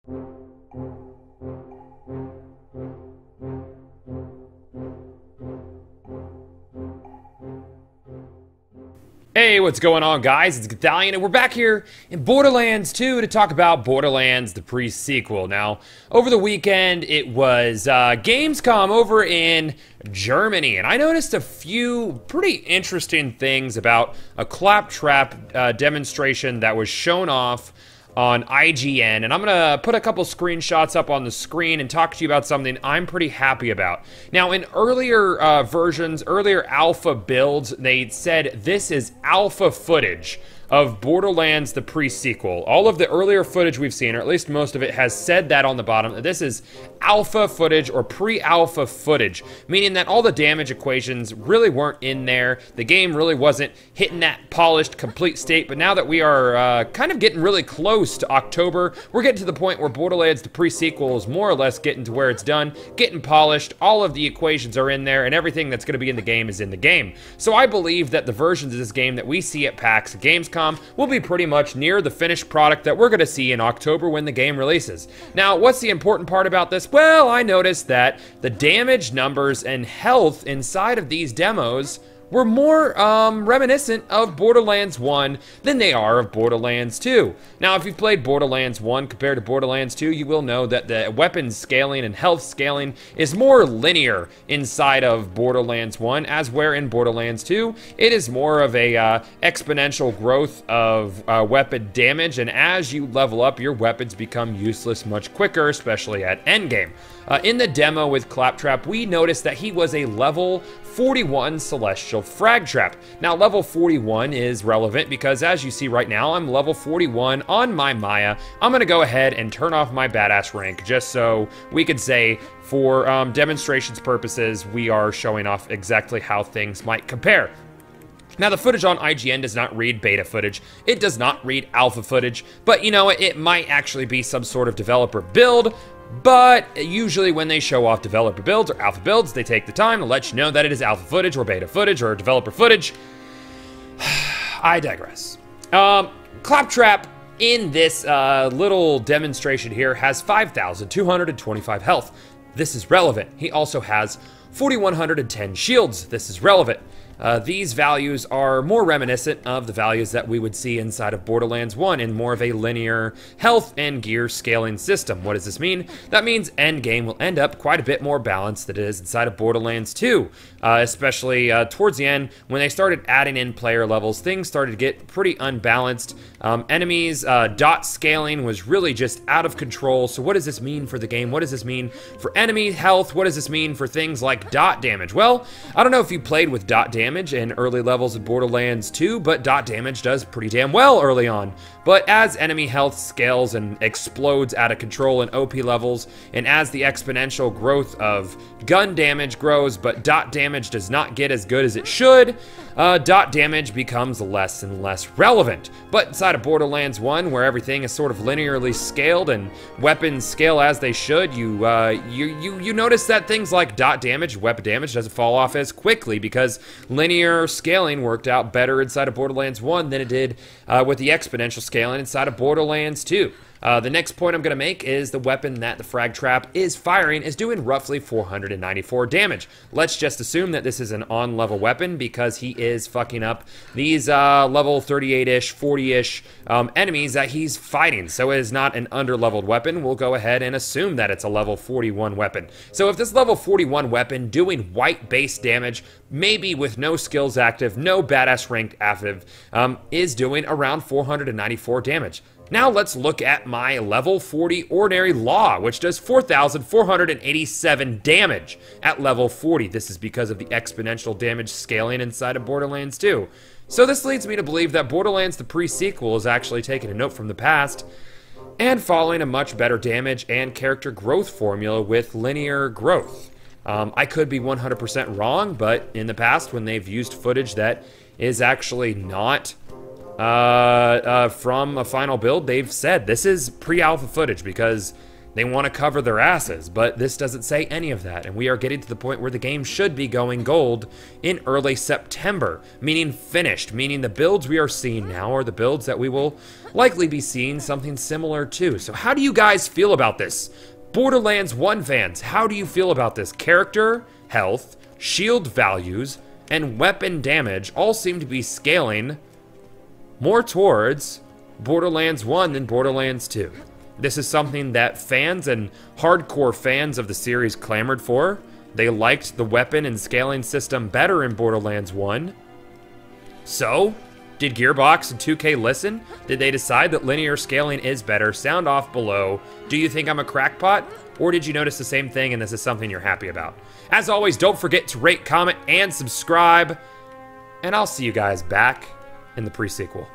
Hey, what's going on, guys? It's Gothalion, and we're back here in Borderlands 2 to talk about Borderlands, the pre-sequel. Now, over the weekend, it was Gamescom over in Germany, and I noticed a few pretty interesting things about a claptrap demonstration that was shown off on IGN, and I'm gonna put a couple screenshots up on the screen and talk to you about something I'm pretty happy about. Now, in earlier versions, earlier alpha builds, they said this is alpha footage of Borderlands, the pre-sequel. All of the earlier footage we've seen, or at least most of it, has said that on the bottom. This is alpha footage or pre-alpha footage, meaning that all the damage equations really weren't in there. The game really wasn't hitting that polished, complete state, but now that we are kind of getting really close to October, we're getting to the point where Borderlands, the pre-sequel, is more or less getting to where it's done, getting polished, all of the equations are in there, and everything that's going to be in the game is in the game. So I believe that the versions of this game that we see at PAX Gamescom will be pretty much near the finished product that we're going to see in October when the game releases. Now, what's the important part about this? Well, I noticed that the damage numbers and health inside of these demos were more reminiscent of Borderlands 1 than they are of Borderlands 2. Now, if you've played Borderlands 1 compared to Borderlands 2, you will know that the weapon scaling and health scaling is more linear inside of Borderlands 1, as where in Borderlands 2, it is more of a exponential growth of weapon damage, and as you level up, your weapons become useless much quicker, especially at endgame. In the demo with Claptrap, we noticed that he was a level 41 Celestial Frag Trap. Now, level 41 is relevant because, as you see right now, I'm level 41 on my Maya. I'm gonna go ahead and turn off my badass rank just so we could say, for demonstrations purposes, we are showing off exactly how things might compare. Now, the footage on IGN does not read beta footage. It does not read alpha footage, but you know, it might actually be some sort of developer build. But usually when they show off developer builds or alpha builds, they take the time to let you know that it is alpha footage or beta footage or developer footage. I digress. Claptrap in this little demonstration here has 5,225 health. This is relevant. He also has 4,110 shields. This is relevant. These values are more reminiscent of the values that we would see inside of Borderlands 1 in more of a linear health and gear scaling system. What does this mean? That means endgame will end up quite a bit more balanced than it is inside of Borderlands 2, especially towards the end when they started adding in player levels. Things started to get pretty unbalanced. Enemies, dot scaling was really just out of control. So what does this mean for the game? What does this mean for enemy health? What does this mean for things like dot damage? Well, I don't know if you played with dot damage in early levels of Borderlands 2, but dot damage does pretty damn well early on. But as enemy health scales and explodes out of control in OP levels, and as the exponential growth of gun damage grows, but dot damage does not get as good as it should, dot damage becomes less and less relevant. But inside of Borderlands 1, where everything is sort of linearly scaled and weapons scale as they should, you notice that things like dot damage, weapon damage doesn't fall off as quickly because linear scaling worked out better inside of Borderlands 1 than it did with the exponential scaling inside of Borderlands 2. The next point I'm going to make is the weapon that the frag trap is firing is doing roughly 494 damage. Let's just assume that this is an on-level weapon because he is fucking up these level 38-ish, 40-ish enemies that he's fighting. So it is not an under-leveled weapon. We'll go ahead and assume that it's a level 41 weapon. So if this level 41 weapon doing white base damage, maybe with no skills active, no badass ranked active, is doing around 494 damage. Now let's look at my level 40 Ordinary Law, which does 4,487 damage at level 40. This is because of the exponential damage scaling inside of Borderlands 2. So this leads me to believe that Borderlands the pre-sequel is actually taking a note from the past and following a much better damage and character growth formula with linear growth. I could be 100% wrong, but in the past when they've used footage that is actually not from a final build, they've said this is pre-alpha footage because They want to cover their asses, but this doesn't say any of that, and we are getting to the point where the game should be going gold in early September, meaning finished, meaning the builds we are seeing now are the builds that we will likely be seeing something similar to. So how do you guys feel about this? Borderlands 1 fans, how do you feel about this? Character, health, shield values, and weapon damage all seem to be scaling more towards Borderlands 1 than Borderlands 2. This is something that fans and hardcore fans of the series clamored for. They liked the weapon and scaling system better in Borderlands 1. So, did Gearbox and 2K listen? Did they decide that linear scaling is better? Sound off below. Do you think I'm a crackpot? Or did you notice the same thing and this is something you're happy about? As always, don't forget to rate, comment, and subscribe. And I'll see you guys back in the pre-sequel.